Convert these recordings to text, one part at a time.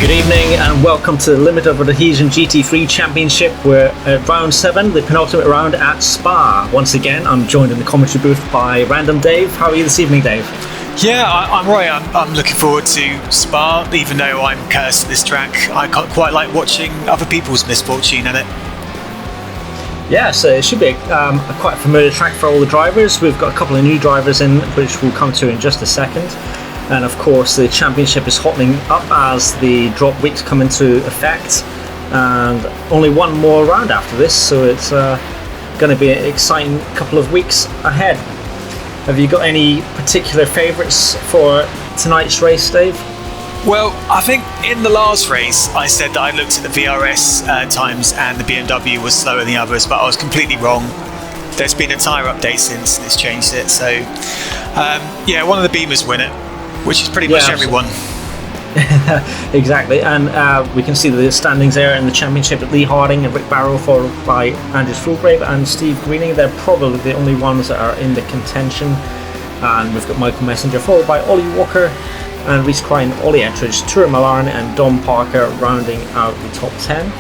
Good evening and welcome to the limited Adhesion GT3 Championship. We're at round 7, the penultimate round at Spa. Once again, I'm joined in the commentary booth by Random Dave. How are you this evening, Dave? Yeah, I'm right. I'm looking forward to Spa, even though I'm cursed to this track. I quite like watching other people's misfortune in it. Yeah, so it should be a quite familiar track for all the drivers. We've got a couple of new drivers in, which we'll come to in just a second. And of course the championship is hottening up as the drop weeks come into effect, and only one more round after this, so it's going to be an exciting couple of weeks ahead. Have you got any particular favourites for tonight's race, Dave? Well, I think in the last race I said that I looked at the VRS times and the BMW was slower than the others, but I was completely wrong. There's been a tyre update since it's changed it, so yeah, one of the Beamers win it, which is pretty much everyone. Exactly, and we can see the standings there in the championship at Lee Harding and Rick Barrow, followed by Andrews Fulgrave and Steve Greening. They're probably the only ones that are in the contention. And we've got Michael Messenger, followed by Ollie Walker and Reese Crine, Ollie Ettridge, Turo Millarn and Dom Parker rounding out the top 10.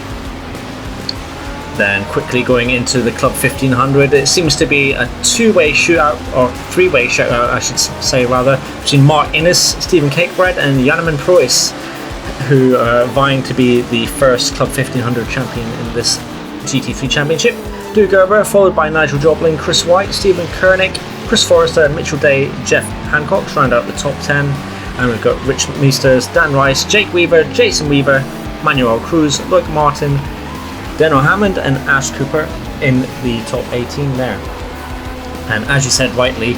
Then quickly going into the Club 1500, it seems to be a two-way shootout, or three-way shootout I should say rather, between Mark Innes, Stephen Cakebread and Janeman Preuss, who are vying to be the first Club 1500 champion in this GT3 championship. Stu Gerber, followed by Nigel Joplin, Chris White, Stephen Koenig, Chris Forrester, Mitchell Day, Jeff Hancock round out the top 10. And we've got Rich Meesters, Dan Rice, Jake Weaver, Jason Weaver, Manuel Cruz, Luke Martin, Deno Hammond and Ash Cooper in the top 18 there. And as you said rightly,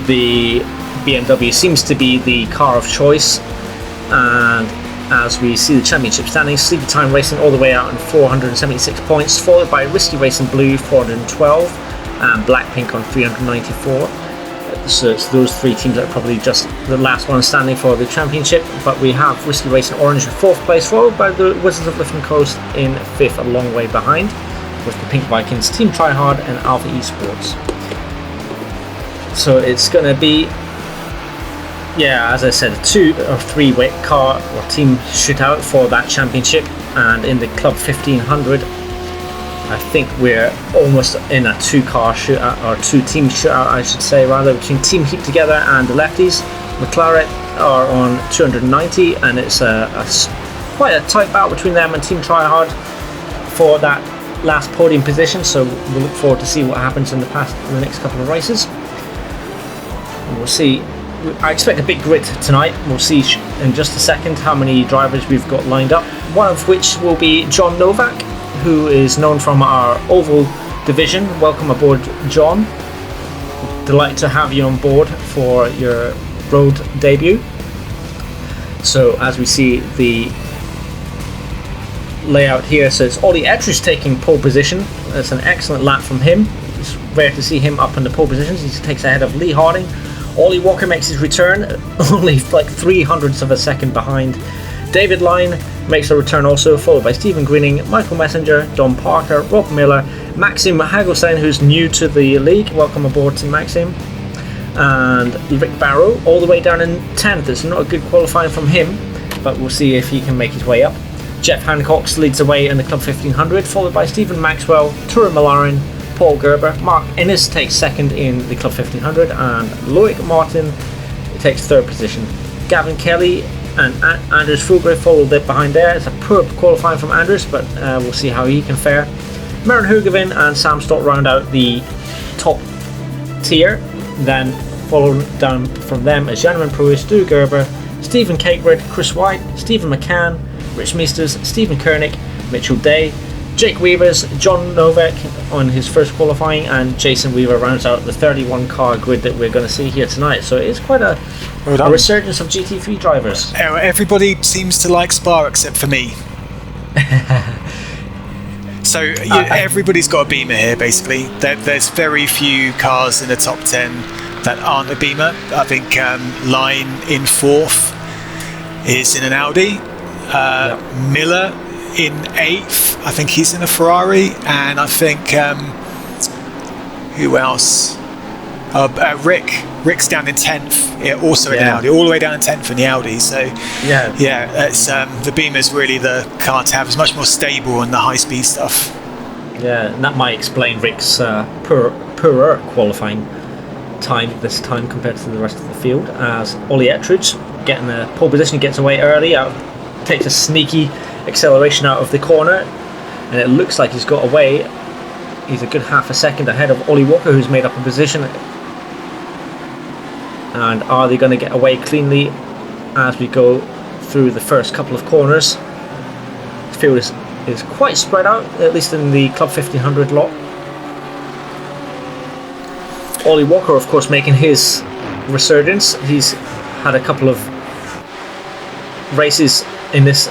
the BMW seems to be the car of choice, and as we see the championship standings, Sleepy Time Racing all the way out on 476 points, followed by Risky Racing Blue 412 and Blackpink on 394. So it's those three teams that are probably just the last one standing for the championship, but we have Risky Racing Orange in 4th place, followed by the Wizards of Lifton Coast in 5th, a long way behind, with the Pink Vikings, Team Tryhard and Alpha Esports. So it's going to be, yeah, as I said, a 2 or 3 way car or team shootout for that championship. And in the Club 1500, I think we're almost in a 2-car shootout, or 2-team shootout I should say rather, between Team Heat Together and the Lefties. McLaren are on 290, and it's quite a tight battle between them and Team Tryhard for that last podium position, so we'll look forward to see what happens in the next couple of races. And we'll see. I expect a big grid tonight. We'll see in just a second how many drivers we've got lined up, one of which will be John Novak, who is known from our Oval division. Welcome aboard, John. Delighted to have you on board for your road debut. So as we see the layout here, so it's Ollie Ettridge taking pole position. That's an excellent lap from him. It's rare to see him up in the pole positions. He takes ahead of Lee Harding. Ollie Walker makes his return, only like 0.03 of a second behind. David Lyne makes a return also, followed by Stephen Greening, Michael Messenger, Dom Parker, Rob Miller, Maxim Hagelstein, who's new to the league. Welcome aboard to Maxim. And Rick Barrow, all the way down in 10th. It's not a good qualifying from him, but we'll see if he can make his way up. Jeff Hancock leads the way in the Club 1500, followed by Stephen Maxwell, Turo Millarn, Paul Gerber. Mark Innes takes 2nd in the Club 1500, and Loic Martin takes 3rd position. Gavin Kelly and Andrews Fulgrave followed it behind there. It's a poor qualifying from Andrews, but we'll see how he can fare. Maren Hugavin and Sam Stott round out the top tier. Then following down from them is Janeman Preuss, Stu Gerber, Stephen Cakebread, Chris White, Stephen McCann, Rich Meesters, Stephen Koenig, Mitchell Day, Jake Weavers, John Novak on his first qualifying, and Jason Weaver rounds out the 31-car grid that we're going to see here tonight. So it's quite a resurgence of GT3 drivers. Everybody seems to like Spa except for me. So everybody's got a Beamer here, basically. There's very few cars in the top 10 that aren't a Beamer. I think Line in 4th is in an Audi. Miller in 8th, I think he's in a Ferrari, and I think who else? Rick's down in 10th, also in an Audi, all the way down in 10th in the Audi. So it's the Beamer's really the car to have. It's much more stable on the high speed stuff. Yeah, and that might explain Rick's poorer qualifying time this time compared to the rest of the field, as Ollie Ettridge getting the pole position, gets away early, takes a sneaky acceleration out of the corner, and it looks like he's got away. He's a good half a second ahead of Ollie Walker, who's made up a position. And are they going to get away cleanly as we go through the first couple of corners? The field is quite spread out, at least in the Club 1500 lot. Ollie Walker, of course, making his resurgence. He's had a couple of races in this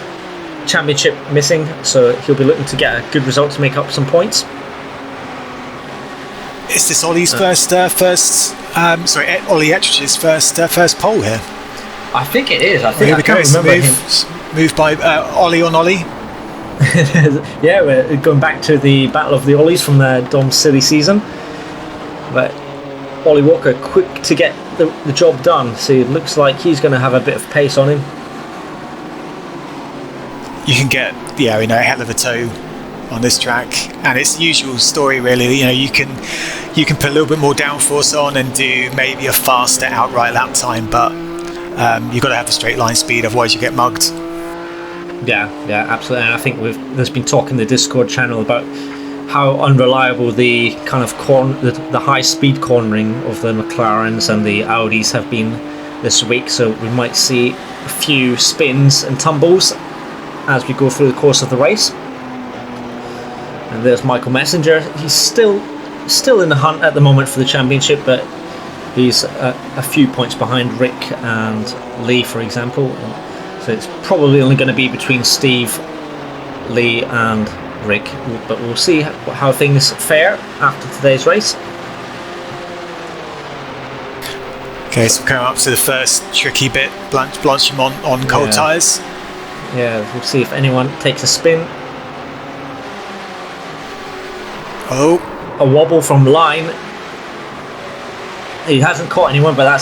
championship missing, so he'll be looking to get a good result to make up some points. Is this Ollie's Ollie Ettridge's first pole here? I think it is. I think I can't remember him. Moved by Ollie on Ollie. Yeah, we're going back to the Battle of the Ollies from the Dom City season. But Ollie Walker quick to get the job done, so it looks like he's going to have a bit of pace on him. You can get a hell of a tow on this track, and it's the usual story really. You can put a little bit more downforce on and do maybe a faster outright lap time, but you've got to have the straight line speed, otherwise you get mugged. Yeah, absolutely. And I think there's been talk in the Discord channel about how unreliable the kind of the high speed cornering of the McLarens and the Audis have been this week, so we might see a few spins and tumbles as we go through the course of the race. And there's Michael Messenger. He's still in the hunt at the moment for the championship, but he's a few points behind Rick and Lee, for example. So it's probably only going to be between Steve, Lee and Rick, but we'll see how things fare after today's race. Okay, so we're coming up to the first tricky bit, Blanchimont on cold tyres. Yeah, we'll see if anyone takes a spin. Oh, a wobble from Line. He hasn't caught anyone, but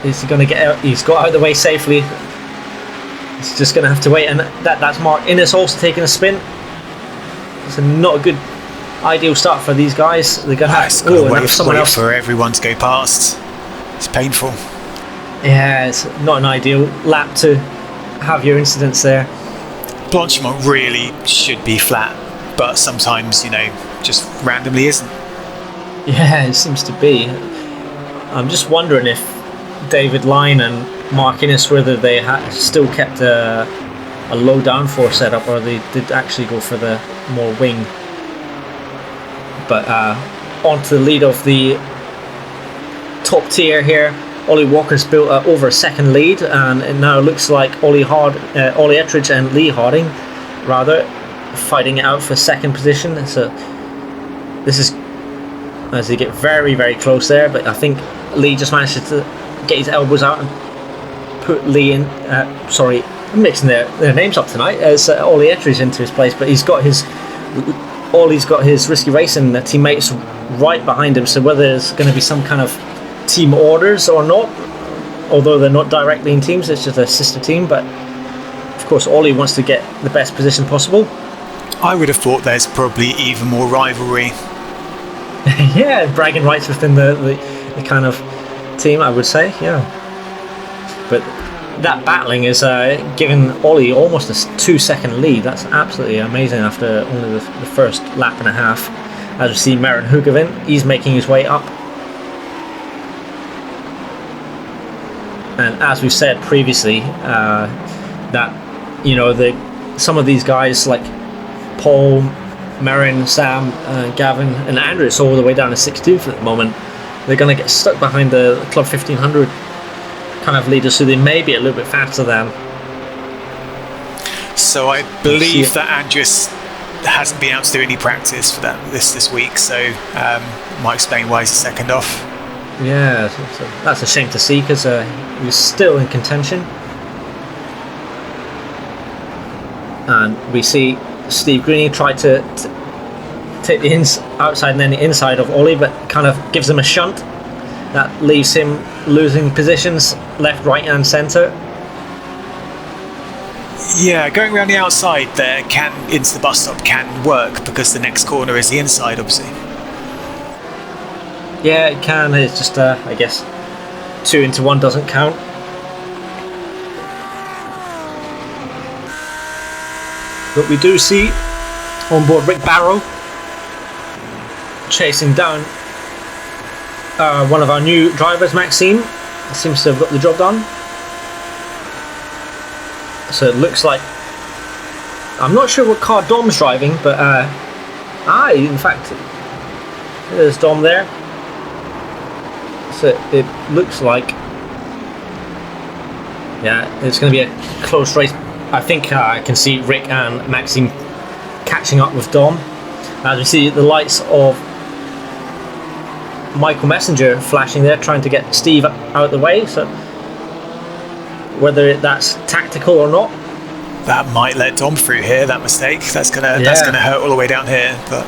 he's going to get out. He's got out of the way safely. He's just going to have to wait, and that's Mark Innes also taking a spin. It's not a good ideal start for these guys. They're going to have to wait for everyone to go past. It's painful. Yeah, it's not an ideal lap to have your incidents there. Blanchimont really should be flat, but sometimes just randomly isn't. Yeah, it seems to be. I'm just wondering if David Line and Mark Innes, whether they still kept a low downforce setup, or they did actually go for the more wing. But onto the lead of the top tier here. Ollie Walker's built over a second lead, and it now looks like Ollie Ettridge and Lee Harding rather fighting it out for second position. So this is as they get very, very close there, but I think Lee just managed to get his elbows out and put Lee in. Sorry, I'm mixing their names up tonight. As Ollie Ettridge into his place, but Ollie's got his Risky Racing teammates right behind him. So whether there's going to be some kind of team orders or not, although they're not directly in teams, it's just a sister team. But of course, Ollie wants to get the best position possible. I would have thought there's probably even more rivalry. Yeah, bragging rights within the kind of team, I would say, yeah. But that battling is giving Ollie almost a 2-second lead. That's absolutely amazing after only the first lap and a half. As we see Maren Hugavin, he's making his way up. And as we've said previously, that some of these guys like Paul, Maren, Sam, Gavin and Andrew, it's all the way down to 16th at the moment. They're going to get stuck behind the Club 1500 kind of leaders, so they may be a little bit faster than. So I believe that Andrews hasn't been able to do any practice for that this week, so might explain why he's a second off. Yeah, so that's a shame to see, because he's still in contention. And we see Steve Greeny try to take the outside and then the inside of Ollie, but kind of gives him a shunt That leaves him losing positions left, right and centre. Yeah, going around the outside there into the bus stop can work because the next corner is the inside, obviously. Yeah, it can. It's just, I guess, 2 into 1 doesn't count. But we do see on board Rick Barrow chasing down one of our new drivers, Maxime. Seems to have got the job done. So it looks like, I'm not sure what car Dom's driving, but in fact, there's Dom there. So it looks like, yeah, it's going to be a close race. I think I can see Rick and Maxime catching up with Dom. As we see the lights of Michael Messenger flashing there, trying to get Steve out of the way. So whether that's tactical or not, that might let Dom through here. That mistake. That's gonna hurt all the way down here. But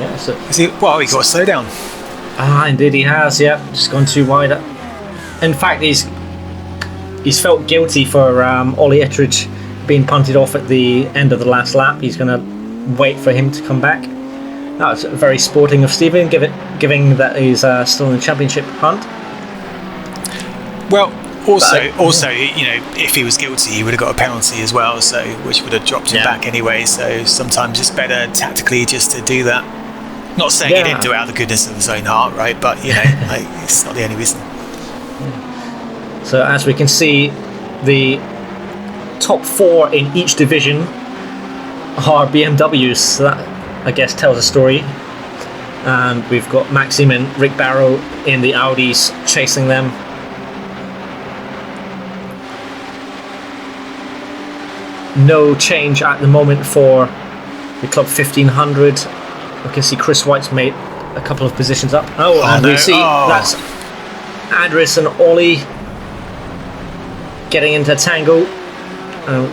yeah, so he got to slow down. Indeed he has. Yeah, just gone too wide. In fact, he's felt guilty for Ollie Ettridge being punted off at the end of the last lap. He's going to wait for him to come back. That's very sporting of Stephen, giving that he's still in the championship hunt. Well, also, if he was guilty, he would have got a penalty as well, so which would have dropped him back anyway. So sometimes it's better tactically just to do that. Not saying he didn't do it out of the goodness of his own heart, right? But it's not the only reason. So as we can see, the top 4 in each division are BMWs. So that, I guess, tells a story. And we've got Maxime and Rick Barrow in the Audis chasing them. No change at the moment for the Club 1500. We can see Chris White's made a couple of positions up. We see that's Adris and Ollie getting into tango. And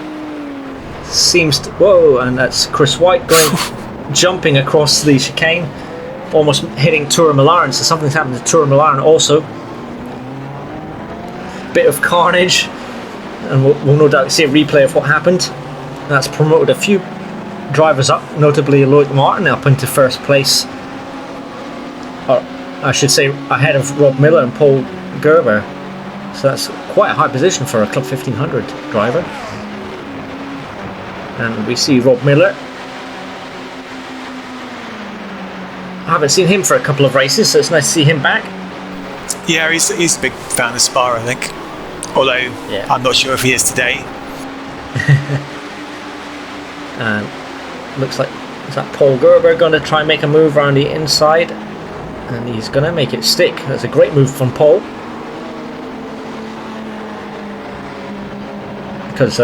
that's Chris White jumping across the chicane, almost hitting Tour Milan. So something's happened to Tour Milan also. Bit of carnage, and we'll no doubt see a replay of what happened. That's promoted a few drivers up, notably Loic Martin up into first place, or I should say ahead of Rob Miller and Paul Gerber. So that's quite a high position for a Club 1500 driver. And we see Rob Miller. I haven't seen him for a couple of races, so it's nice to see him back. Yeah, he's a big fan of Spa, I think. Although I'm not sure if he is today. And looks like, is that Paul Gerber going to try and make a move around the inside? And he's going to make it stick. That's a great move from Paul. Because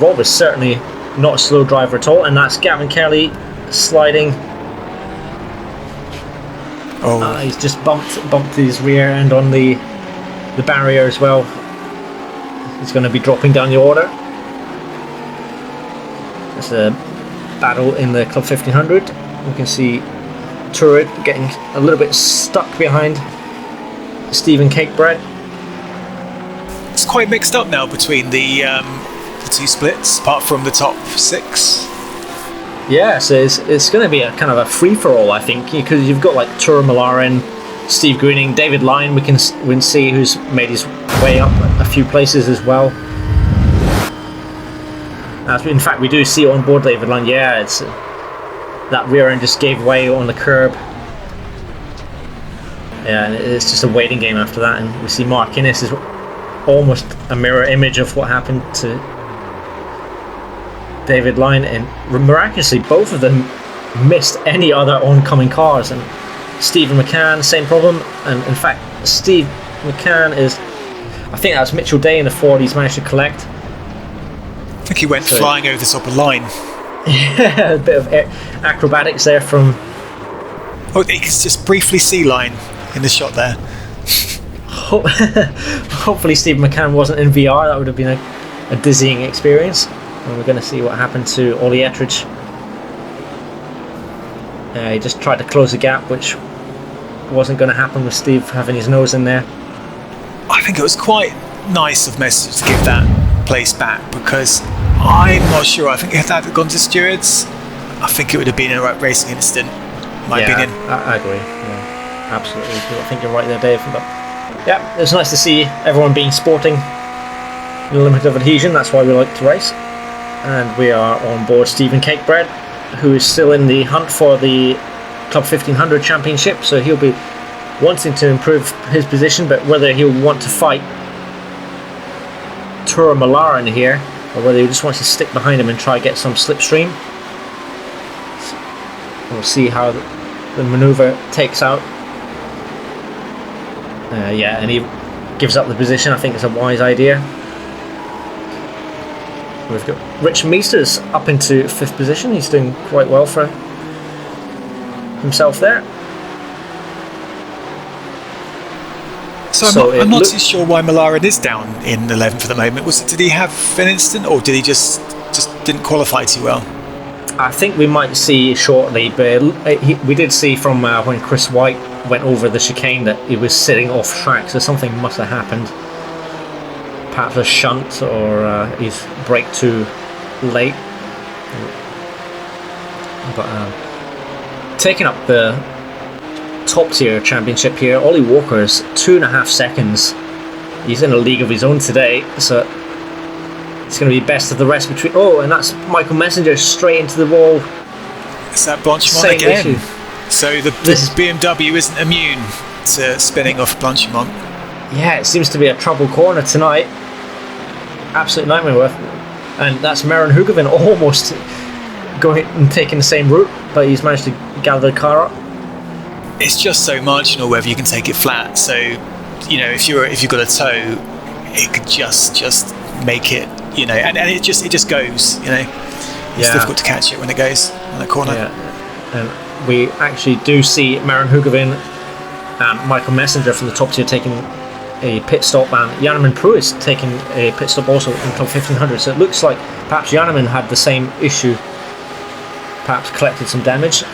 Rob is certainly not a slow driver at all. And that's Gavin Kelly sliding. He's just bumped his rear end on the barrier as well. He's going to be dropping down the order. There's a battle in the Club 1500. We can see Turret getting a little bit stuck behind Stephen Cakebread. It's quite mixed up now between the two splits, apart from the top 6. Yeah, so it's going to be a kind of a free-for-all, I think, because you've got like Tour Malaren, Steve Greening, David Lyon. We can see who's made his way up a few places as well. In fact, we do see on board David Lyon. Yeah, it's that rear end just gave way on the curb. Yeah, and it's just a waiting game after that. And we see Mark Innes is almost a mirror image of what happened to David Lyon, and miraculously both of them missed any other oncoming cars. And Stephen McCann, same problem. And in fact, Steve McCann I think that was Mitchell Day in the Ford he's managed to collect. I think he went flying over the top of the line. Yeah, a bit of acrobatics there from... Oh, you can just briefly see Line in the shot there. Hopefully Steve McCann wasn't in VR. That would have been a dizzying experience. And we're going to see what happened to Ollie Ettridge. He just tried to close the gap, which wasn't going to happen with Steve having his nose in there. I think it was quite nice of Messi to give that place back, because I'm not sure. I think if that had gone to stewards, I think it would have been a racing incident, in my opinion. I agree. Yeah, absolutely. I think you're right there, Dave. But yeah, it's nice to see everyone being sporting in a limited of adhesion. That's why we like to race. And we are on board Stephen Cakebread, who is still in the hunt for the Club 1500 Championship. So he'll be wanting to improve his position, but whether he'll want to fight Turo Malaren here, or whether he just wants to stick behind him and try get some slipstream. We'll see how the manoeuvre takes out. Yeah, and he gives up the position. I think it's a wise idea. We've got Rich Meesters up into 5th position. He's doing quite well for himself there. So I'm not too sure why Malaren is down in 11th at the moment. Did he have an incident, or did he just didn't qualify too well? I think we might see shortly, but we did see from when Chris White went over the chicane that he was sitting off track, so something must have happened. Perhaps a shunt, or he's brake too late. But taking up the top tier championship here, Ollie Walker's 2.5 seconds. He's in a league of his own today, so it's going to be best of the rest between. Oh, and that's Michael Messenger straight into the wall. Is that Blanchimont again? Issue. So this BMW isn't immune to spinning off Blanchimont. Yeah, it seems to be a trouble corner tonight. Absolute nightmare worth. And that's Marin Hugovan almost going and taking the same route, but he's managed to gather the car up. It's just so marginal whether you can take it flat. So, if you've got a toe, it could just make it, and it just goes, It's difficult to catch it when it goes in the corner. Yeah, and we actually do see Marin Hugovan and Michael Messenger from the top tier taking a pit stop, and Janneman Pruis taking a pit stop also in Club 1500. So it looks like perhaps Janneman had the same issue, perhaps collected some damage.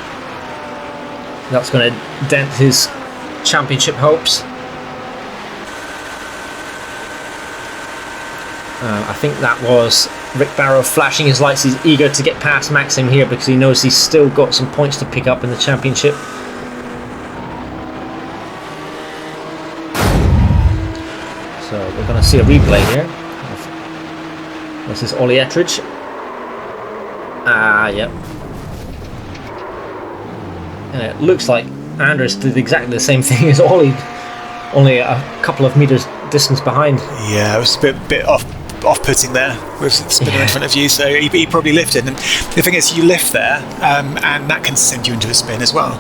That's going to dent his championship hopes. I think that was Rick Barrow flashing his lights. He's eager to get past Maxim here because he knows he's still got some points to pick up in the championship. So we're going to see a replay here. This is Ollie Ettridge. Yep. And it looks like Anders did exactly the same thing as Ollie, only a couple of meters distance behind. Yeah, it was a bit off-putting there with the spinner in front of you, so he probably lifted. And the thing is, you lift there, and that can send you into a spin as well.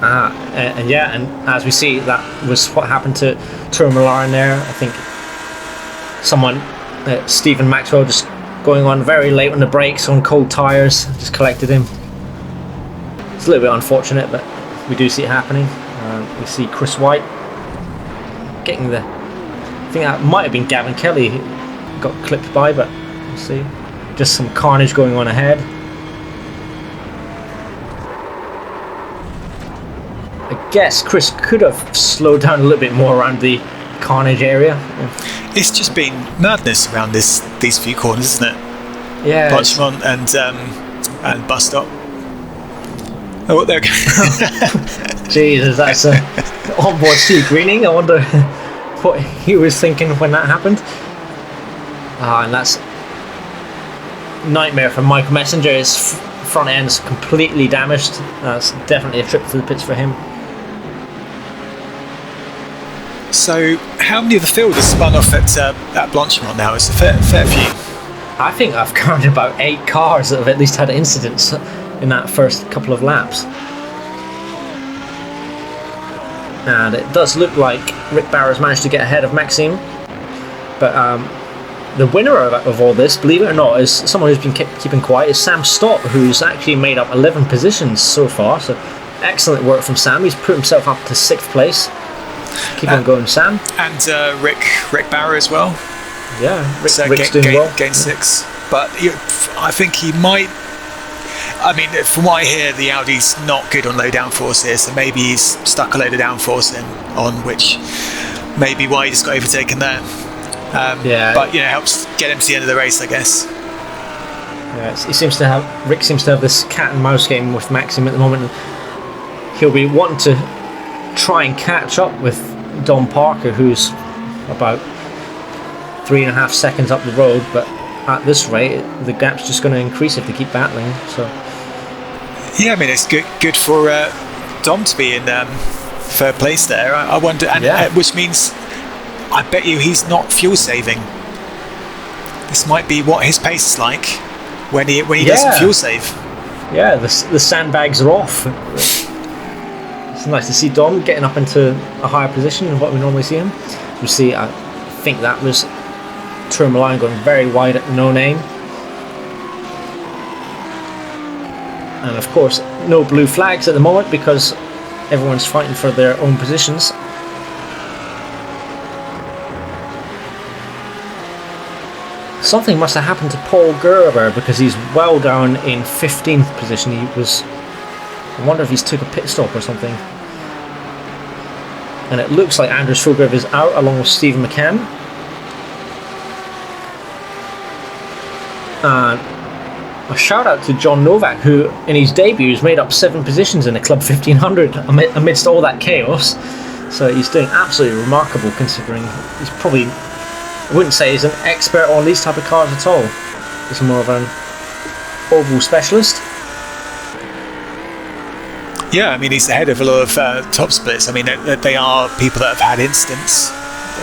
And as we see, that was what happened to Turo Malaren there. I think someone, Stephen Maxwell, just going on very late on the brakes on cold tyres, just collected him. It's a little bit unfortunate, but we do see it happening. We see Chris White getting the. I think that might have been Gavin Kelly who got clipped by, but we'll see. Just some carnage going on ahead. I guess Chris could have slowed down a little bit more around the carnage area. It's just been madness around these few corners, isn't it? Yeah. Blanchimont and bus stop. Oh, there we go. Jesus, that's onboard Steve Greening. I wonder what he was thinking when that happened. And that's nightmare for Michael Messenger. His front end's completely damaged. That's definitely a trip to the pits for him. So, how many of the field has spun off at Blanchimont now? It's a fair few. I think I've counted about 8 cars that have at least had incidents in that first couple of laps. And it does look like Rick Barrow's managed to get ahead of Maxime. But the winner of all this, believe it or not, is someone who's been keeping quiet, is Sam Stott, who's actually made up 11 positions so far. So excellent work from Sam. He's put himself up to 6th place. Keep on going, Sam. And Rick Barrow as well. Yeah, Rick's doing well. Gained 6. But I think he might. I mean, from what I hear, the Audi's not good on low downforce here, so maybe he's stuck a load of downforce on, which may be why he just got overtaken there. But helps get him to the end of the race, I guess. Yeah, Rick seems to have this cat and mouse game with Maxim at the moment. He'll be wanting to try and catch up with Dom Parker, who's about 3.5 seconds up the road, but at this rate the gap's just going to increase if they keep battling. So yeah, I mean, it's good for Dom to be in third place there. I wonder, which means I bet you he's not fuel saving. This might be what his pace is like when he doesn't fuel save. Yeah, the sandbags are off. It's nice to see Dom getting up into a higher position than what we normally see him. You see, I think that was Tourmaline going very wide at No Name. And of course, no blue flags at the moment because everyone's fighting for their own positions. Something must have happened to Paul Gerber because he's well down in 15th position. I wonder if he's took a pit stop or something. And it looks like Anders Fulgrove is out along with Stephen McCann. And a shout out to John Novak, who in his debut has made up 7 positions in the Club 1500 amidst all that chaos. So he's doing absolutely remarkable, considering he's probably, I wouldn't say he's an expert on these type of cars at all. He's more of an oval specialist. Yeah, I mean, he's ahead of a lot of top splits. I mean, they are people that have had incidents,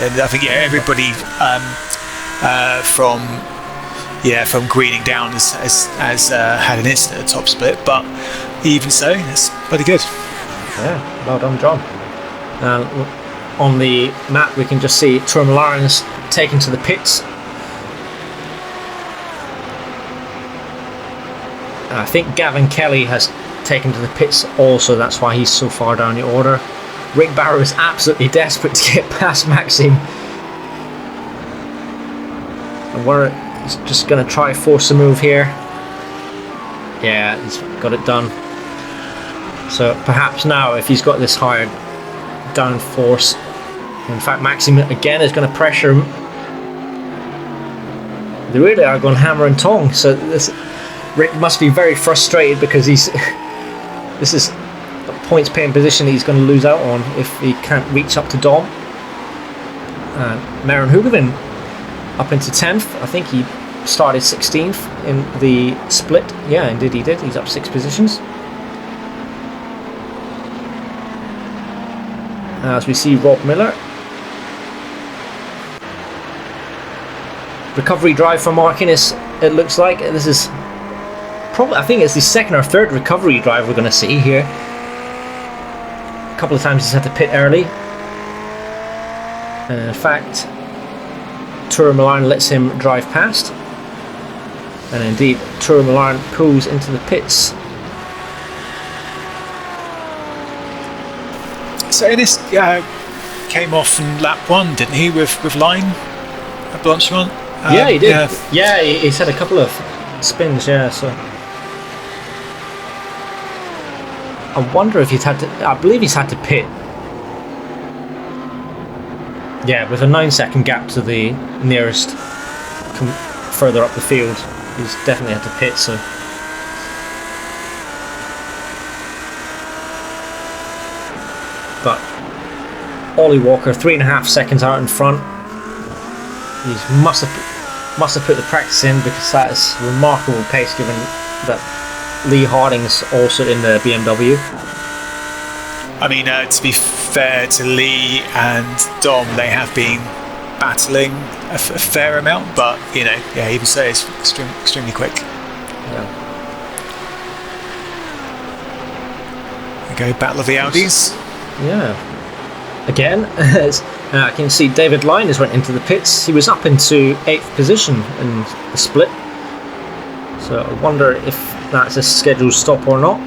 and I think everybody from greening down has had an incident at top split. But even so, that's pretty good. Yeah, well done, John. On the map, we can just see Tourmalaren's taken to the pits. I think Gavin Kelly has taken to the pits also, that's why he's so far down the order. Rick Barrow is absolutely desperate to get past Maxim. And he's just going to try force a move here. Yeah, he's got it done. So perhaps now, if he's got this higher downforce, in fact Maxim again is going to pressure him. They really are going hammer and tong. So Rick must be very frustrated because this is a points paying position he's going to lose out on if he can't reach up to Dom. Maren Hugovan up into 10th. I think he started 16th in the split. Yeah, indeed he did. He's up 6 positions. As we see Rob Miller. Recovery drive for Marquinhos, it looks like. This is probably, I think it's the second or third recovery drive we're going to see here. A couple of times he's had to pit early. And in fact, Tourmaline lets him drive past. And indeed, Tourmaline pulls into the pits. So Ennis came off in lap 1, didn't he, with Line at Blanchimont? Yeah, he did. Yeah, he's had a couple of spins, yeah, so I wonder if he's had to, I believe he's had to pit. Yeah, with a 9-second gap to the nearest further up the field, he's definitely had to pit, so but Ollie Walker 3.5 seconds out in front. He must have put the practice in, because that is remarkable pace given that Lee Harding's also in the BMW. I mean, to be fair to Lee and Dom, they have been battling a fair amount, but even so, it's extremely quick. Yeah. There we go, Battle of the Audis. Yeah. Again, I can see David Line has went into the pits. He was up into 8th position in the split. So I wonder if that's a scheduled stop or not.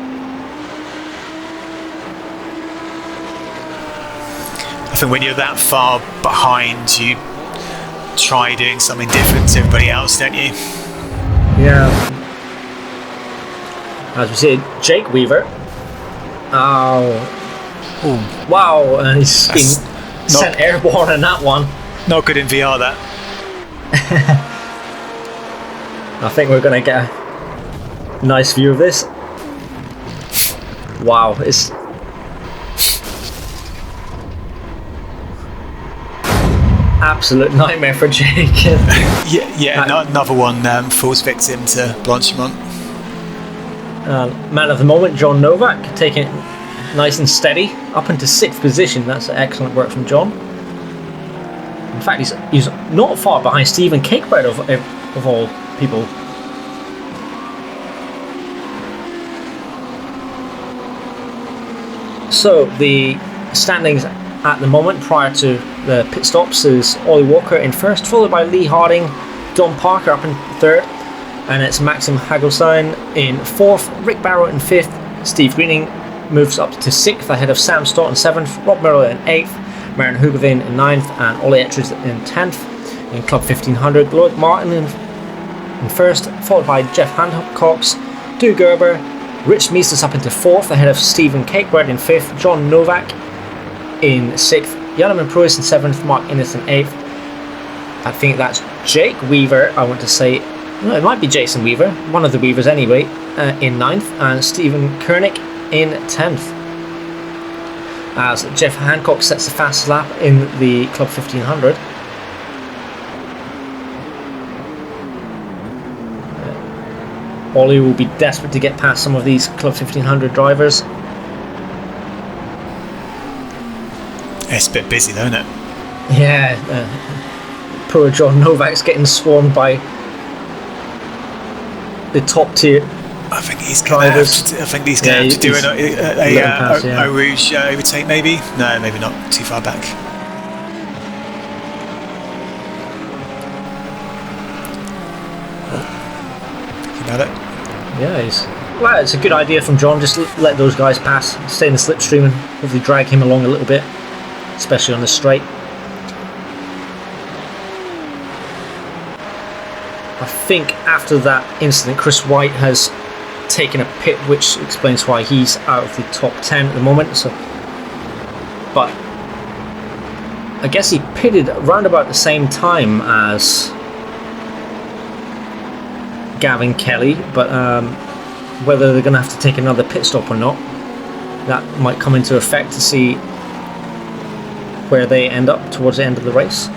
I think when you're that far behind, you try doing something different to everybody else, don't you? Yeah. As we see, Jake Weaver. Oh. Ooh. Wow, and he's been sent airborne in that one. Not good in VR, that. I think we're going to get a nice view of this. Wow, it's... absolute nightmare for Jake. Another one falls victim to Blanchimont. Man of the moment, John Novak, taking it nice and steady up into 6th position. That's excellent work from John. In fact, he's not far behind Stephen Cakebread of all people. So the standings at the moment prior to the pit stops is Ollie Walker in 1st, followed by Lee Harding, Don Parker up in 3rd, and it's Maxim Hagelstein in 4th, Rick Barrow in 5th, Steve Greening moves up to 6th ahead of Sam Stott in 7th, Rob Merrill in 8th, Marion Hugavin in 9th, and Ollie Ettridge in 10th. In Club 1500, Lloyd Martin in 1st, followed by Jeff Hancox, Stu Gerber, Rich Meesters up into 4th ahead of Stephen Cakebread in 5th, John Novak in 6th, Jan Pruis in 7th, Mark Innes in 8th. I think that's Jake Weaver, I want to say, no, it might be Jason Weaver, one of the Weavers anyway, in 9th, and Stephen Koenig in 10th. As Jeff Hancock sets the fastest lap in the Club 1500. Ollie will be desperate to get past some of these Club 1500 drivers. It's a bit busy though, isn't it? Yeah, poor John Novak's getting swarmed by the top tier. I think he's going to have to do a Eau Rouge overtake, maybe? No, maybe not. Too far back. Think about it. Yeah, well, it's a good idea from John. Just let those guys pass, stay in the slipstream, and hopefully drag him along a little bit, especially on the straight. I think after that incident, Chris White has taken a pit, which explains why he's out of the top 10 at the moment. So, but I guess he pitted around about the same time as Gavin Kelly, but whether they're going to have to take another pit stop or not, that might come into effect to see where they end up towards the end of the race.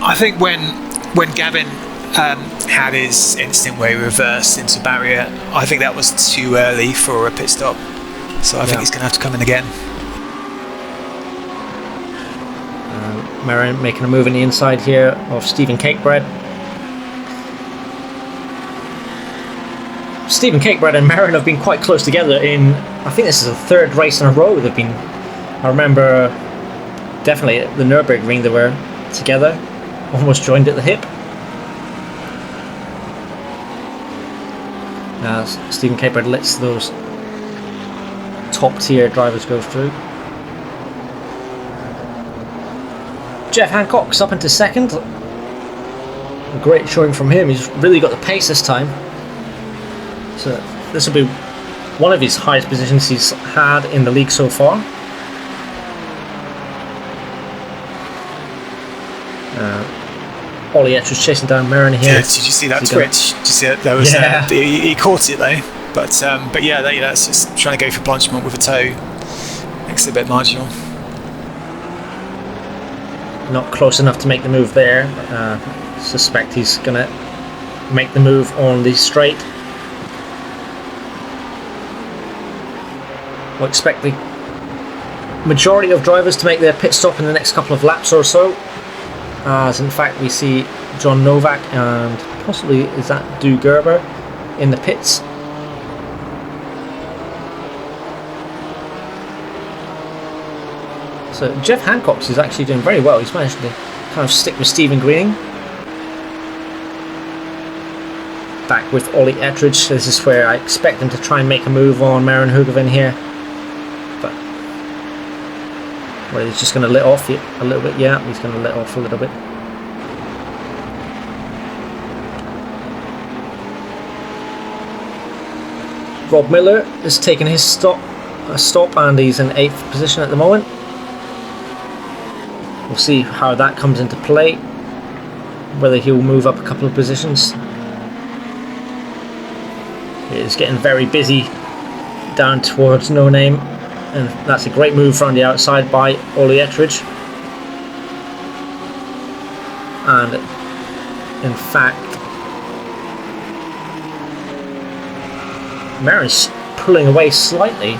I think when Gavin had his instant where he reversed into barrier, I think that was too early for a pit stop, so I think he's going to have to come in again. Marion making a move in the inside here of Stephen Cakebread. Stephen Cakebread and Marion have been quite close together in, I think this is the 3rd race in a row they've been. I remember definitely at the Nürburgring they were together, almost joined at the hip. As Stephen Cakebread lets those top tier drivers go through. Jeff Hancock's up into 2nd. A great showing from him. He's really got the pace this time. So this will be one of his highest positions he's had in the league so far. Ollie Ettridge chasing down Marion here. Yeah, did you see that twitch? Did you see it? There was he caught it though, but yeah, that's just trying to go for Blanchimont with a toe. Makes it a bit marginal. Not close enough to make the move there. Suspect he's gonna make the move on the straight. We'll expect the majority of drivers to make their pit stop in the next couple of laps or so. As in fact we see John Novak and possibly is that Du Gerber in the pits. So Jeff Hancock is actually doing very well. He's managed to kind of stick with Stephen Greening. Back with Ollie Ettridge. This is where I expect him to try and make a move on Marion Hugavin here. But well, he's just going to let off a little bit. Yeah, he's going to let off a little bit. Rob Miller is taking his stop and he's in 8th position at the moment. We'll see how that comes into play, whether he'll move up a couple of positions. It's getting very busy down towards No Name, and that's a great move around the outside by Ollie Ettridge. And in fact, Marin's pulling away slightly.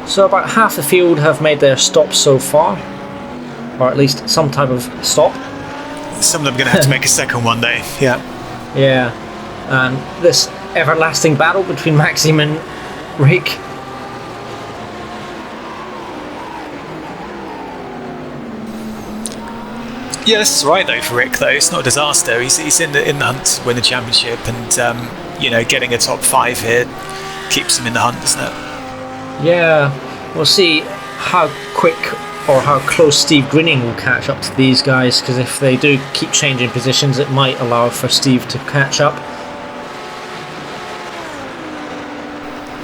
So about half the field have made their stops so far, or at least some type of stop. Some of them are going to have to make a second one day. Yeah. Yeah. And this everlasting battle between Maxime and Rick. Yeah, this is right though for Rick. Though it's not a disaster. He's in the hunt to win the championship, and you know, getting a top 5 here keeps him in the hunt, doesn't it? Yeah, we'll see how quick or how close Steve Grinning will catch up to these guys, because if they do keep changing positions, it might allow for Steve to catch up.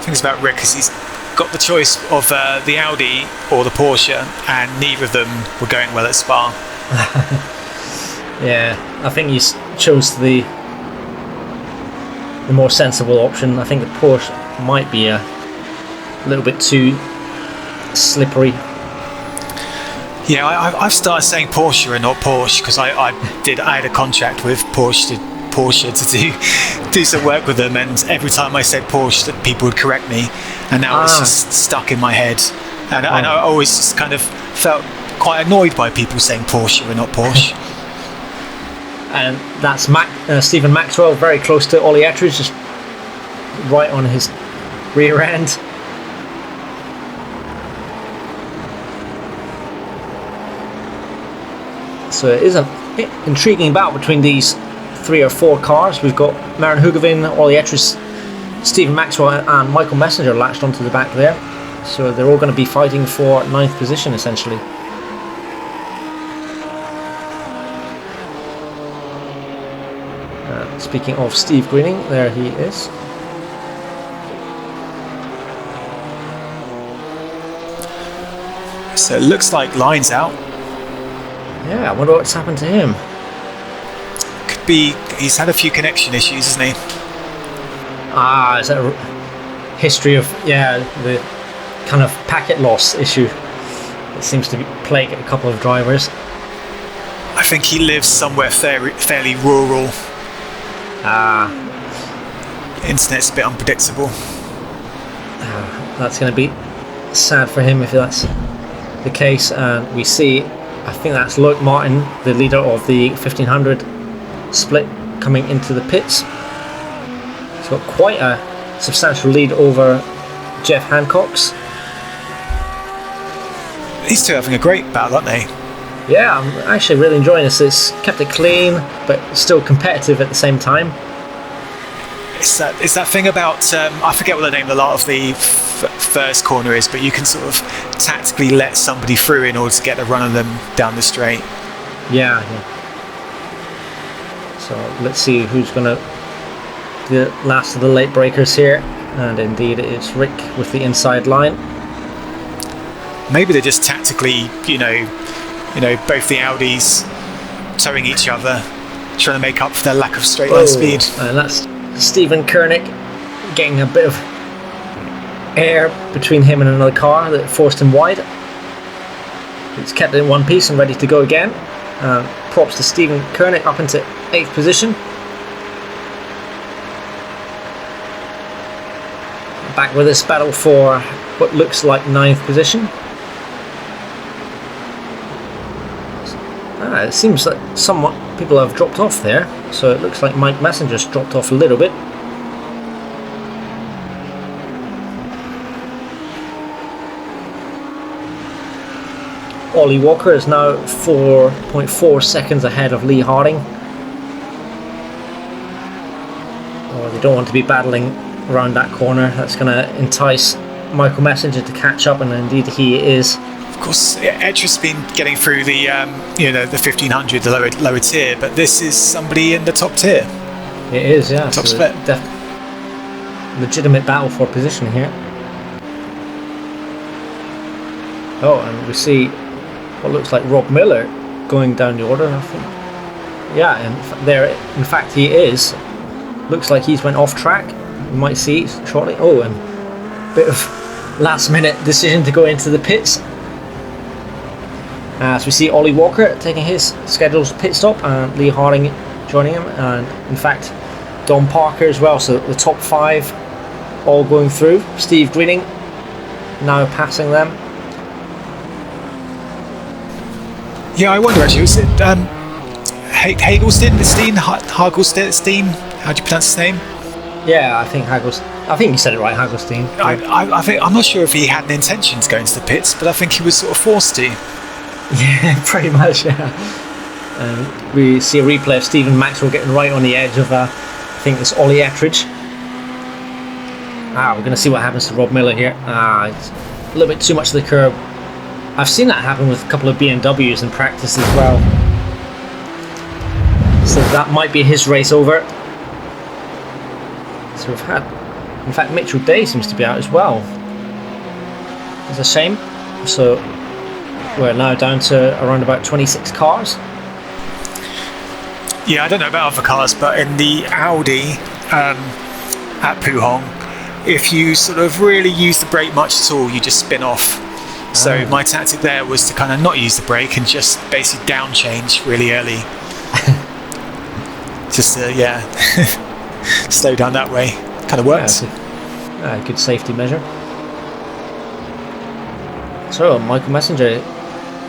Things about Rick is he's got the choice of the Audi or the Porsche, and neither of them were going well at Spa. Yeah, I think he chose the more sensible option. I think the Porsche might be a little bit too slippery. Yeah, I've started saying Porsche and not Porsche because I had a contract with Porsche to do some work with them, and every time I said Porsche, that people would correct me, and now it's just stuck in my head, and I always just kind of felt quite annoyed by people saying Porsche and not Porsche. And that's Stephen Maxwell, very close to Ollie Ettridge, just right on his rear end. So it is an intriguing battle between these 3 or 4 cars. We've got Marin Hugavin, Ollie Ettridge, Stephen Maxwell and Michael Messenger latched onto the back there. So they're all going to be fighting for 9th position essentially. Speaking of Steve Greening, there he is. So it looks like Line's out. Yeah, I wonder what's happened to him. Could be he's had a few connection issues, isn't he? Is that a history of the kind of packet loss issue that seems to be plaguing a couple of drivers? I think he lives somewhere fairly rural. Internet's a bit unpredictable. That's going to be sad for him if that's the case. And we see, I think that's Luke Martin, the leader of the 1500 split, coming into the pits. He's got quite a substantial lead over Jeff Hancock's. These two are having a great battle, aren't they? Yeah, I'm actually really enjoying this. It's kept it clean, but still competitive at the same time. It's that thing about, I forget what the name of the first corner is, but you can sort of tactically let somebody through in order to get a run of them down the straight. Yeah. So let's see who's going to be the last of the late breakers here. And indeed it is Rick with the inside line. Maybe they're just tactically, you know, both the Audis towing each other, trying to make up for their lack of straight line speed. And that's Stephen Koenig getting a bit of air between him and another car that forced him wide. He's kept it in one piece and ready to go again. Props to Stephen Koenig up into 8th position. Back with this battle for what looks like 9th position. It seems like somewhat people have dropped off there, so it looks like Mike Messenger's dropped off a little bit. Ollie Walker is now 4.4 seconds ahead of Lee Harding. They don't want to be battling around that corner. That's going to entice Michael Messenger to catch up, and indeed he is. Of course, Edge's been getting through the the 1500, the lower tier, but this is somebody in the top tier. It is, yeah. Top so split. Legitimate battle for position here. Oh, and we see what looks like Rob Miller going down the order, I think. Yeah, and in fact he is. Looks like he's went off track. You might see shortly. Oh, and a bit of last minute decision to go into the pits. As we see Ollie Walker taking his scheduled pit stop and Lee Harding joining him, and in fact Don Parker as well. So the top 5 all going through. Steve Greening now passing them. Yeah, I wonder actually, was it Hagelstein? Hagelstein? How do you pronounce his name? Yeah, I think you said it right, Hagelstein. I think, I'm not sure if he had an intention to go into the pits, but I think he was sort of forced to. Yeah, pretty much, yeah. We see a replay of Stephen Maxwell getting right on the edge of, I think it's Ollie Ettridge. We're going to see what happens to Rob Miller here. It's a little bit too much to the curb. I've seen that happen with a couple of BMWs in practice as well. So that might be his race over. So we've had, in fact, Mitchell Day seems to be out as well. It's a shame. So we're now down to around about 26 cars. Yeah, I don't know about other cars, but in the Audi at Puhong, if you sort of really use the brake much at all, you just spin off. So my tactic there was to kind of not use the brake and just basically down change really early. Just slow down that way. Kind of works. Yeah, a good safety measure. So Michael Messenger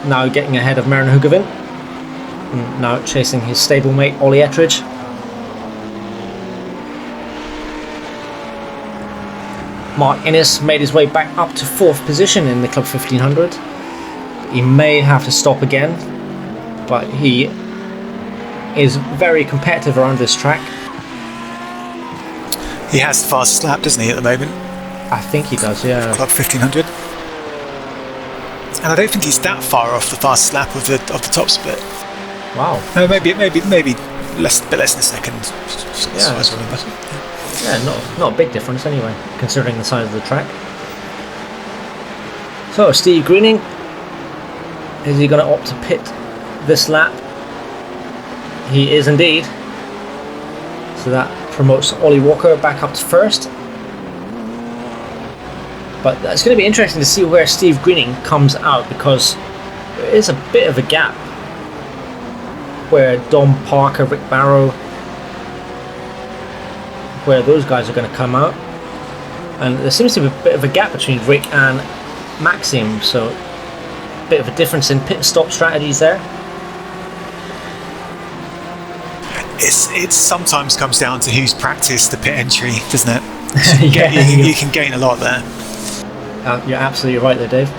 now getting ahead of Marin Hugovin. Now chasing his stablemate Ollie Ettridge. Mark Innes made his way back up to 4th position in the Club 1500. He may have to stop again, but he is very competitive around this track. He has the fastest lap, doesn't he, at the moment? I think he does, yeah. Club 1500. And I don't think he's that far off the fastest lap of the top split. Wow. No, maybe less than a second. Yeah, not a big difference anyway, considering the size of the track. So Steve Greening, is he going to opt to pit this lap? He is indeed. So that promotes Ollie Walker back up to 1st. But it's going to be interesting to see where Steve Greening comes out, because there is a bit of a gap where Dom Parker, Rick Barrow, where those guys are going to come out, and there seems to be a bit of a gap between Rick and Maxim, so a bit of a difference in pit stop strategies there. It sometimes comes down to who's practiced the pit entry, doesn't it? You can gain a lot there. You're absolutely right there, Dave.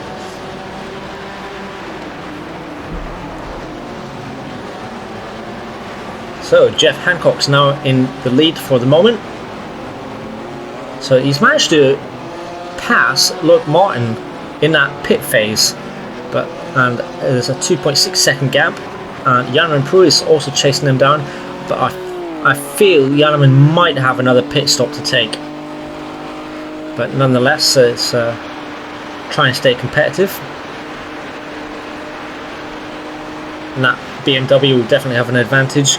So Jeff Hancock's now in the lead for the moment. So he's managed to pass Luke Martin in that pit phase, and there's a 2.6 second gap, and Jan Prue is also chasing him down, but I feel Jan might have another pit stop to take, but nonetheless it's try and stay competitive, and that BMW will definitely have an advantage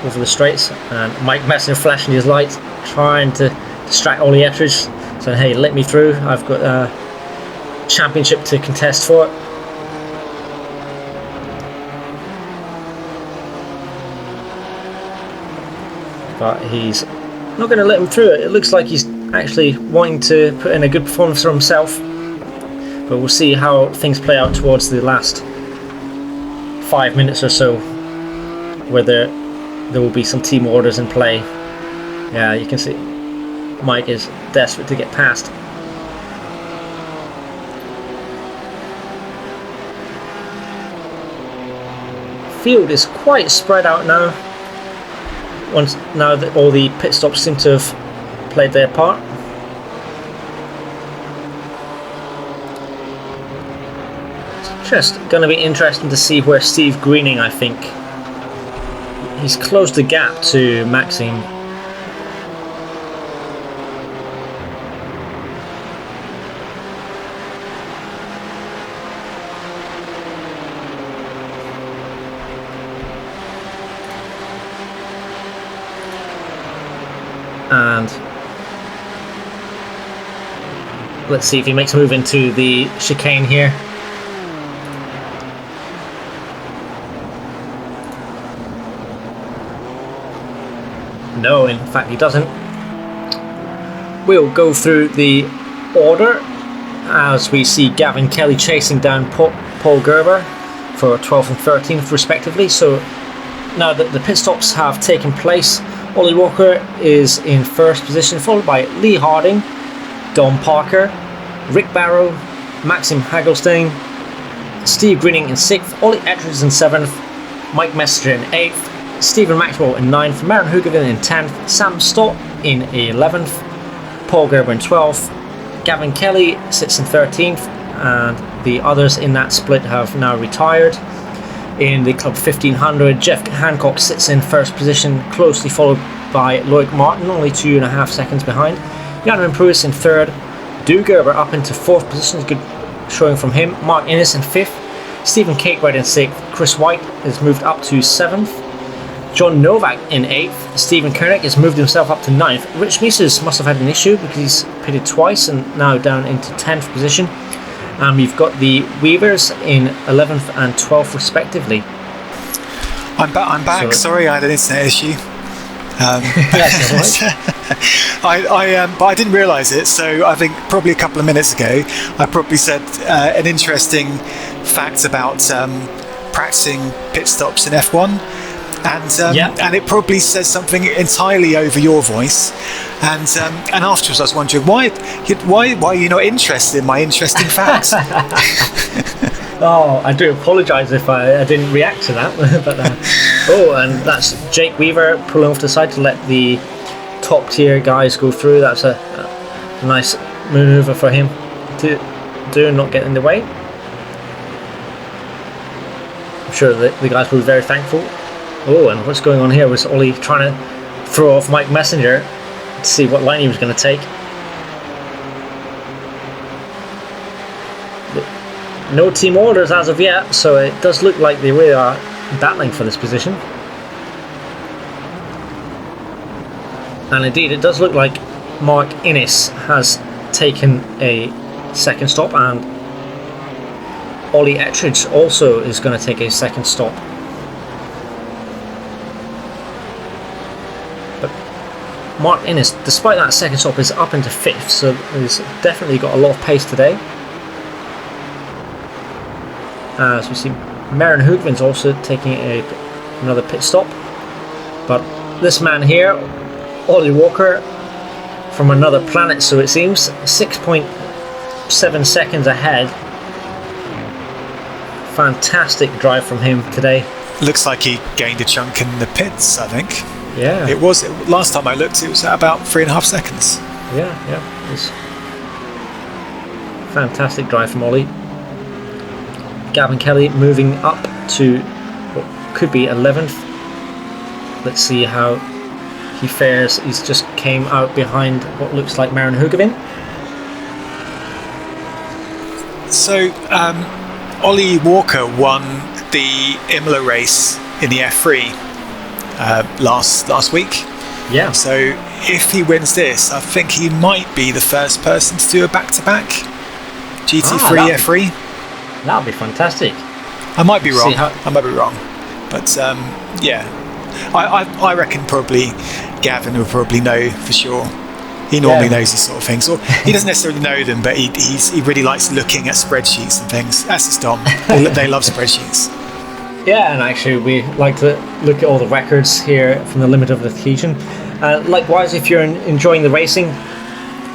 over the straights. And Mike Messenger flashing his light, trying to distract Ollie Ettridge, saying, hey, let me through, I've got a championship to contest for. But he's not going to let him through it. It looks like he's actually wanting to put in a good performance for himself, but we'll see how things play out towards the last 5 minutes or so, whether there will be some team orders in play. Yeah, you can see Mike is desperate to get past. Field is quite spread out now, now that all the pit stops seem to have played their part. Just going to be interesting to see where Steve Greening, I think, he's closed the gap to Maxime. And let's see if he makes a move into the chicane here. No, in fact he doesn't. We'll go through the order as we see Gavin Kelly chasing down Paul Gerber for 12th and 13th respectively. So now that the pit stops have taken place, Ollie Walker is in first position, followed by Lee Harding, Dom Parker, Rick Barrow, Maxim Hagelstein, Steve Greening in 6th, Ollie Ettridge in 7th, Mike Messenger in 8th, Stephen Maxwell in 9th, Maren Hugevin in 10th, Sam Stott in 11th, Paul Gerber in 12th, Gavin Kelly sits in 13th, and the others in that split have now retired. In the Club 1500, Jeff Hancock sits in first position, closely followed by Loic Martin, only 2.5 seconds behind. Jan Pruis in 3rd, Du Gerber up into 4th position, good showing from him. Mark Innes in 5th, Stephen Cakebright in 6th, Chris White has moved up to 7th, John Novak in 8th, Stephen Koenig has moved himself up to 9th. Rich Mises must have had an issue because he's pitted twice and now down into 10th position. And we've got the Weavers in 11th and 12th respectively. I'm back. So, sorry, I had an internet issue. That's all right. But I didn't realise it. So I think probably a couple of minutes ago, I probably said an interesting fact about practicing pit stops in F1. And it probably says something entirely over your voice. And afterwards, I was wondering why are you not interested in my interesting facts? Oh, I do apologise if I didn't react to that. But and that's Jake Weaver pulling off the side to let the top tier guys go through. That's a nice manoeuvre for him to do and not get in the way. I'm sure the guys will be very thankful. Oh, and what's going on here was Ollie trying to throw off Mike Messenger to see what line he was going to take. No team orders as of yet, so it does look like they really are battling for this position. And indeed, it does look like Mark Innes has taken a second stop, and Ollie Ettridge also is going to take a second stop. Mark Innes, despite that second stop, is up into 5th, so he's definitely got a lot of pace today. As we see, Maren Hoogvin's also taking another pit stop. But this man here, Ollie Walker, from another planet, so it seems, 6.7 seconds ahead. Fantastic drive from him today. Looks like he gained a chunk in the pits, I think. Yeah. It was, last time I looked, it was at about 3.5 seconds. Yeah. It was fantastic drive from Ollie. Gavin Kelly moving up to what could be 11th. Let's see how he fares. He's just came out behind what looks like Maren Hugevin. So, Ollie Walker won the Imola race in the F3 last week. Yeah. So if he wins this, I think he might be the first person to do a back-to-back GT3 F3. That'd be fantastic. I might be wrong. But yeah, I reckon probably Gavin will probably know for sure. He normally knows these sort of things, or he doesn't necessarily know them, but he really likes looking at spreadsheets and things. That's his Dom. They love spreadsheets. Yeah, and actually we like to look at all the records here from the limit of Adhesion. Likewise, if you're enjoying the racing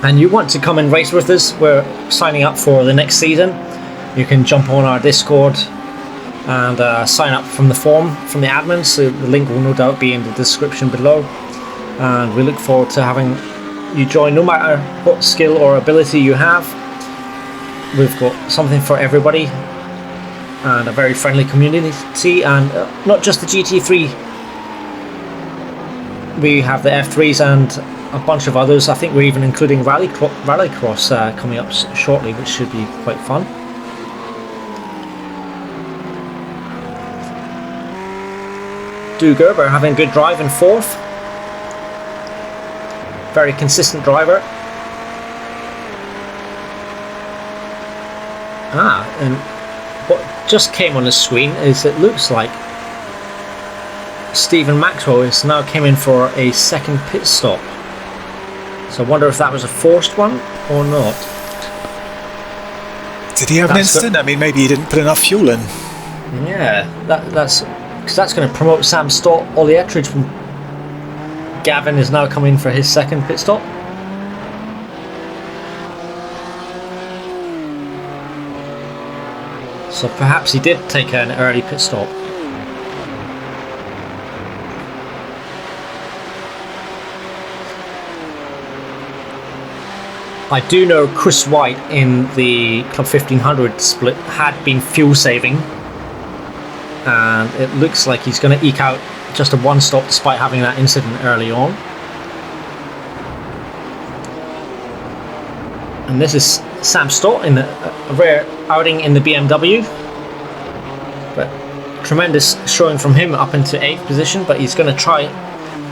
and you want to come and race with us, we're signing up for the next season. You can jump on our Discord and sign up from the form from the admins. So the link will no doubt be in the description below. And we look forward to having you join, no matter what skill or ability you have. We've got something for everybody. and a very friendly community, and not just the GT3. We have the F3s and a bunch of others. I think we're even including Rallycross coming up shortly, which should be quite fun. Du Gerber having a good drive in 4th. Very consistent driver. And what just came on the screen is it looks like Stephen Maxwell is now came in for a second pit stop. So I wonder if that was a forced one or not. Did he have an incident? I mean, maybe he didn't put enough fuel in. Yeah, that's because that's going to promote Sam Stott. Ollie Ettridge from Gavin is now coming for his second pit stop. So perhaps he did take an early pit stop. I do know Chris White in the Club 1500 split had been fuel saving, and it looks like he's going to eke out just a one stop despite having that incident early on. And this is Sam Stott in a rare outing in the BMW, but tremendous showing from him up into 8th position, but he's going to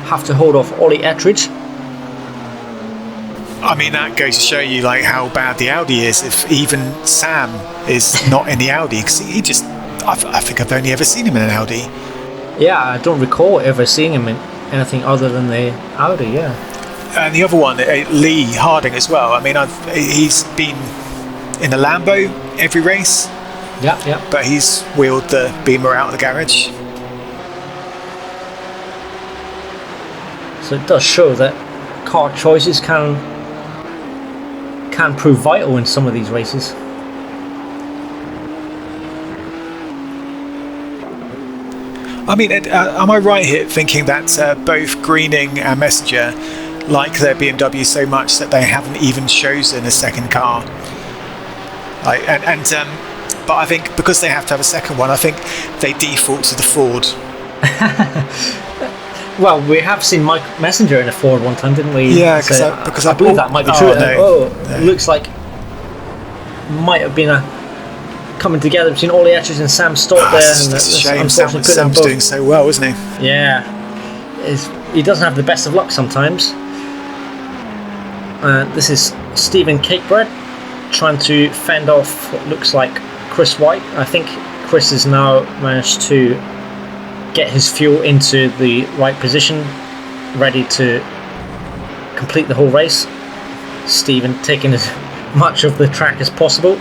have to hold off Ollie Ettridge. I mean, that goes to show you like how bad the Audi is if even Sam is not in the Audi, because I think I've only ever seen him in an Audi. Yeah, I don't recall ever seeing him in anything other than the Audi, yeah. And the other one, Lee Harding as well. I mean, he's been in the Lambo every race. Yeah. But he's wheeled the Beamer out of the garage. So it does show that car choices can prove vital in some of these races. I mean, am I right here thinking that both Greening and Messenger like their BMW so much that they haven't even chosen a second car? But I think because they have to have a second one, I think they default to the Ford. Well, we have seen Mike Messenger in a Ford one time, didn't we? Yeah, because I believe that might be true. No. It looks like might have been a coming together between Ollie Ettridge and Sam Stott there. It's a shame. Sam's doing so well, isn't he? Yeah, he doesn't have the best of luck sometimes. This is Stephen Cakebread trying to fend off what looks like Chris White. I think Chris has now managed to get his fuel into the right position, ready to complete the whole race. Stephen taking as much of the track as possible.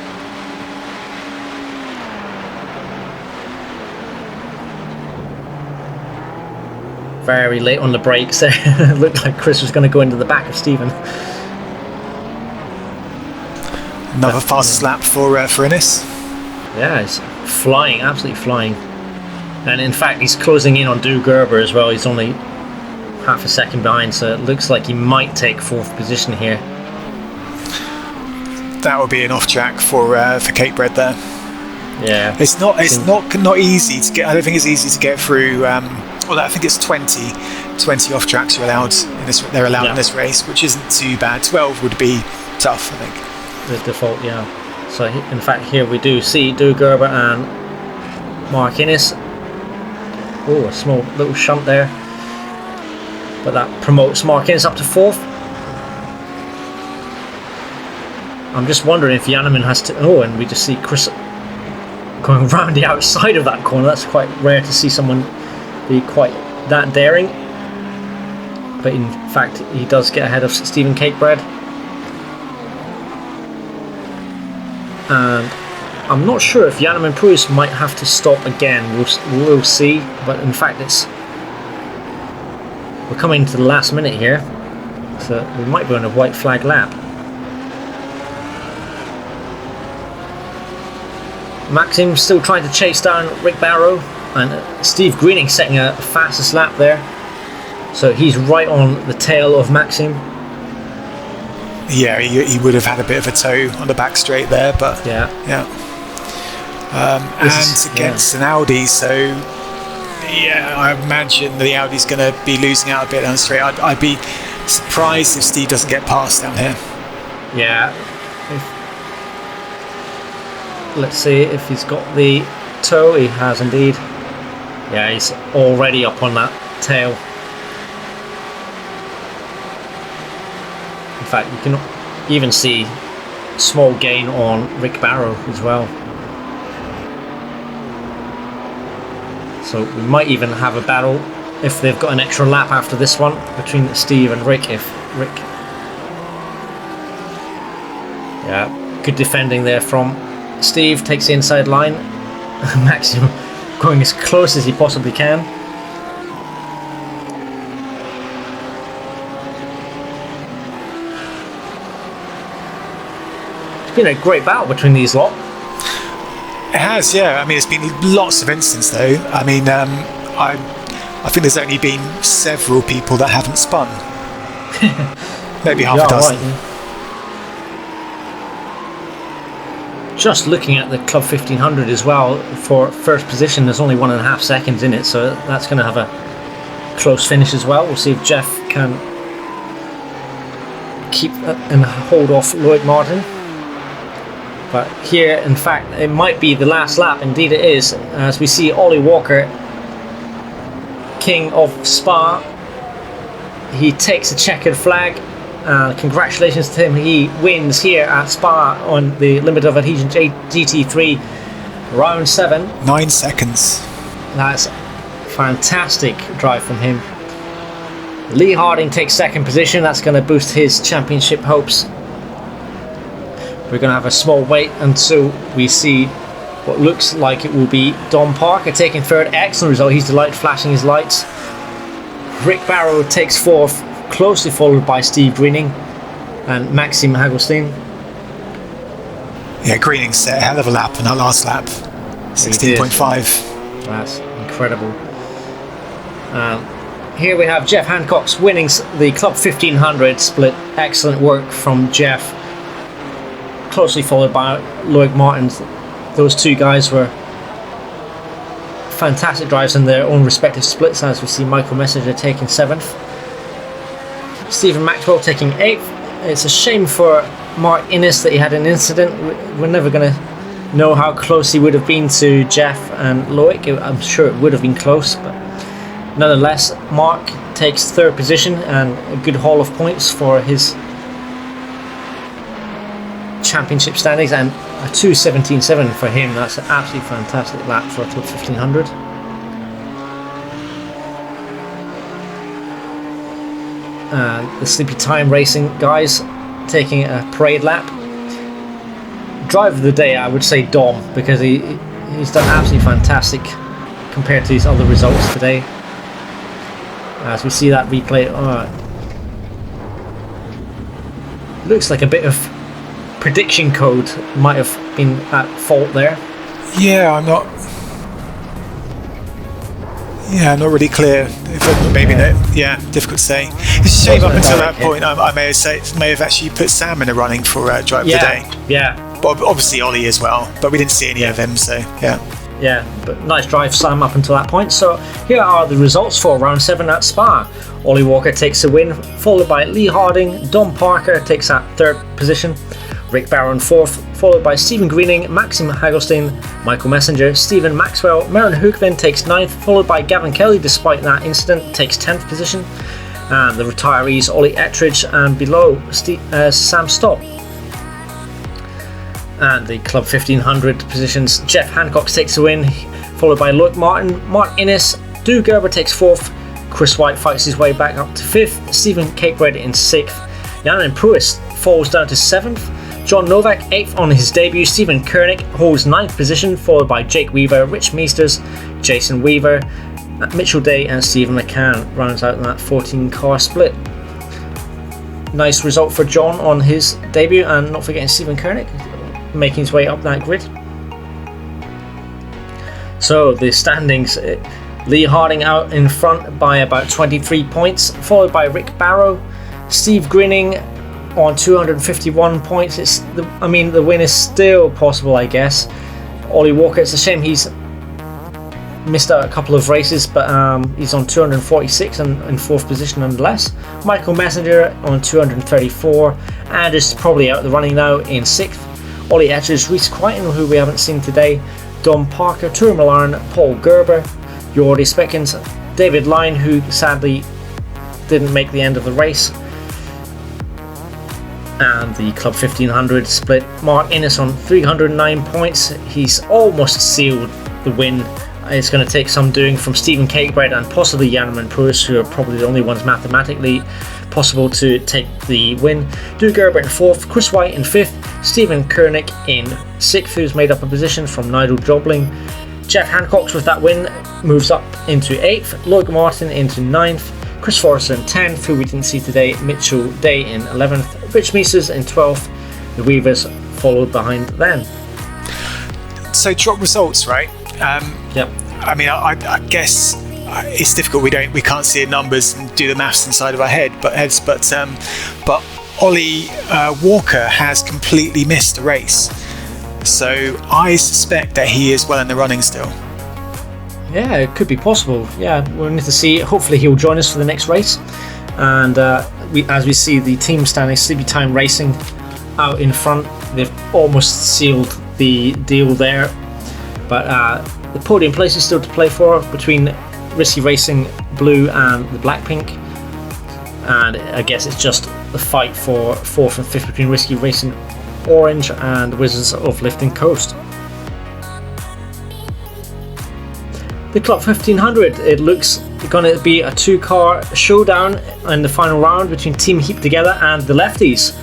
Very late on the brakes there. It looked like Chris was going to go into the back of Stephen. Another fast lap for Innes. Yeah, he's flying, absolutely flying. And in fact, he's closing in on Du Gerber as well. He's only half a second behind, so it looks like he might take 4th position here. That would be an off track for Cakebread there. Yeah, it's not easy to get. I don't think it's easy to get through. Well, I think it's 20 off tracks are allowed in this. They're allowed in this race, which isn't too bad. 12 would be tough, I think. The default, yeah. So in fact, here we do see Du Gerber and Mark Innes. Oh, a small little shunt there, but that promotes Mark Innes up to 4th. I'm just wondering if Janneman has to. Oh, and we just see Chris going around the outside of that corner. That's quite rare to see someone be quite that daring. But in fact, he does get ahead of Stephen Cakebread. And I'm not sure if Janneman Proust might have to stop again. We'll see. But in fact, we're coming to the last minute here, so we might be on a white flag lap. Maxim still trying to chase down Rick Barrow, and Steve Greening setting a fastest lap there. So he's right on the tail of Maxim. Yeah, he would have had a bit of a toe on the back straight there, but yeah. and against an Audi. So yeah, I imagine the Audi's going to be losing out a bit down the straight. I'd be surprised if Steve doesn't get past down here. Yeah. Let's see if he's got the toe. He has indeed. Yeah, he's already up on that tail. In fact, you can even see small gain on Rick Barrow as well. So we might even have a battle if they've got an extra lap after this one between Steve and Rick. If Rick, yeah, good defending there from Steve. Takes the inside line. Maxim going as close as he possibly can. It's been a great battle between these lot. It has, yeah. I mean, it's been lots of incidents, though. I mean, I think there's only been several people that haven't spun. Maybe half a dozen. Right. Just looking at the Club 1500 as well, for first position, there's only 1.5 seconds in it, so that's going to have a close finish as well. We'll see if Jeff can keep and hold off Loic Martin. But here, in fact, it might be the last lap. Indeed it is, as we see Ollie Walker, king of Spa. He takes a checkered flag. Congratulations to him. He wins here at Spa on the Limit of Adhesion GT3 round 7. 9 seconds. That's fantastic drive from him. Lee Harding takes second position. That's going to boost his championship hopes. We're going to have a small wait until we see what looks like it will be Dom Parker taking third. Excellent result. He's delighted, flashing his lights. Rick Barrow takes fourth, closely followed by Steve Greening and Maxim Hagelstein. Yeah, Greening set a hell of a lap on that last lap. 16.5. That's incredible. Here we have Jeff Hancock's winning the Club 1500 split. Excellent work from Jeff. Closely followed by Loic Martin. Those two guys were fantastic drives in their own respective splits, as we see Michael Messenger taking 7th. Stephen Maxwell taking 8th. It's a shame for Mark Innes that he had an incident. We're never going to know how close he would have been to Jeff and Loic. I'm sure it would have been close, but nonetheless, Mark takes 3rd position and a good haul of points for his championship standings, and a 2:17.7 for him. That's an absolutely fantastic lap for a Club 1500. The Sleepy Time Racing guys taking a parade lap. Driver of the day, I would say Dom, because he's done absolutely fantastic compared to his other results today. As we see that replay, looks like a bit of prediction code might have been at fault there. Yeah, I'm not really clear. Maybe difficult to say. It's a shame up until that point. I may have actually put Sam in a running for driver of the day. Yeah. But obviously Ollie as well. But we didn't see any of him, so yeah. Yeah, but nice drive, Sam, up until that point. So here are the results for round 7 at Spa. Ollie Walker takes the win, followed by Lee Harding. Dom Parker takes that 3rd position. Rick Barrow 4th, followed by Stephen Greening, Maxim Hagelstein, Michael Messenger, Stephen Maxwell. Marin Hoekvin takes 9th, followed by Gavin Kelly, despite that incident, takes 10th position. And the retirees, Ollie Ettridge, and below Sam Stott. And the Club 1500 positions, Jeff Hancock takes the win, followed by Loic Martin, Mark Innes, Stu Gerber takes 4th, Chris White fights his way back up to 5th, Stephen Capebread in 6th, Jan Pruis falls down to 7th, John Novak 8th on his debut, Stephen Koenig holds 9th position, followed by Jake Weaver, Rich Meesters, Jason Weaver, Mitchell Day and Stephen McCann rounds out that 14-car split. Nice result for John on his debut, and not forgetting Stephen Koenig making his way up that grid. So the standings, Lee Harding out in front by about 23 points, followed by Rick Barrow, Steve Greening on 251 points. The win is still possible, I guess. Ollie Walker, it's a shame he's missed out a couple of races, but he's on 246 and in 4th position nonetheless. Michael Messenger on 234, and is probably out of the running now in 6th. Ollie Etchers, Reece Crichton, who we haven't seen today, Dom Parker, Tour Milan, Paul Gerber, Jordi Speckens, David Lyne, who sadly didn't make the end of the race, and the Club 1500 split. Mark Innes on 309 points. He's almost sealed the win. It's going to take some doing from Stephen Cakebread and possibly Jan Pruis, who are probably the only ones mathematically possible to take the win. Stu Gerber in 4th, Chris White in 5th, Stephen Koenig in 6th, who's made up a position from Nigel Jobling. Jeff Hancock's with that win moves up into 8th, Logan Martin into 9th, Chris Forrester in 10th, who we didn't see today, Mitchell Day in 11th, Rich Mises in 12th, the Weavers followed behind them. So drop results, right? Yep. I mean, I guess it's difficult. We can't see the numbers and do the maths inside of our but Ollie Walker has completely missed a race, so I suspect that he is well in the running still. Yeah, it could be possible. Yeah, we'll need to see. Hopefully he'll join us for the next race, and as we see the team standing, Sleepy Time Racing out in front, they've almost sealed the deal there, but the podium place is still to play for between Risky Racing Blue and the Blackpink, and I guess it's just the fight for 4th and 5th between Risky Racing Orange and Wizards of Lifting Coast. The Club 1500, it looks going to be a 2-car showdown in the final round between Team Heap Together and the Lefties.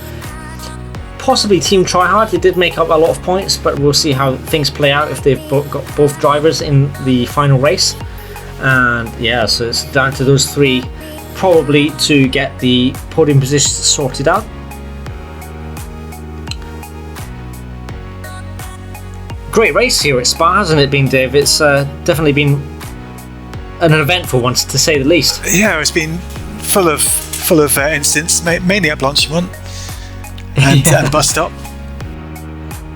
Possibly Team Tryhard. They did make up a lot of points, but we'll see how things play out if they've got both drivers in the final race. And yeah, so it's down to those 3 probably to get the podium positions sorted out. Great race here at Spa, hasn't it been, Dave? It's definitely been an eventful one, to say the least. Yeah, it's been full of incidents, mainly at Blanchimont and the bus stop.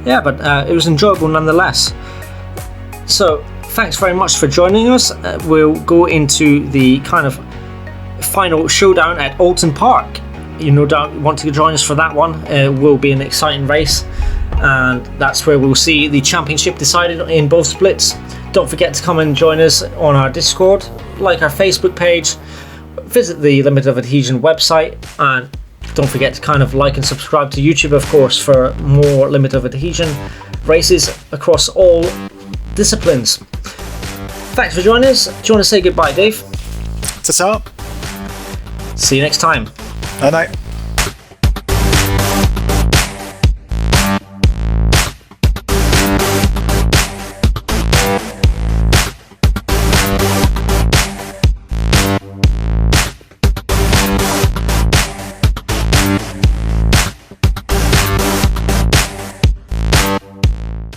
Yeah, but it was enjoyable nonetheless. So thanks very much for joining us. We'll go into the kind of final showdown at Alton Park. You no doubt want to join us for that one. It will be an exciting race, and that's where we'll see the championship decided in both splits. Don't forget to come and join us on our Discord, like our Facebook page, visit the Limit of Adhesion website, and don't forget to kind of like and subscribe to YouTube, of course, for more Limit of Adhesion races across all disciplines. Thanks for joining us. Do you want to say goodbye, Dave? Ta-ta. See you next time. Bye night.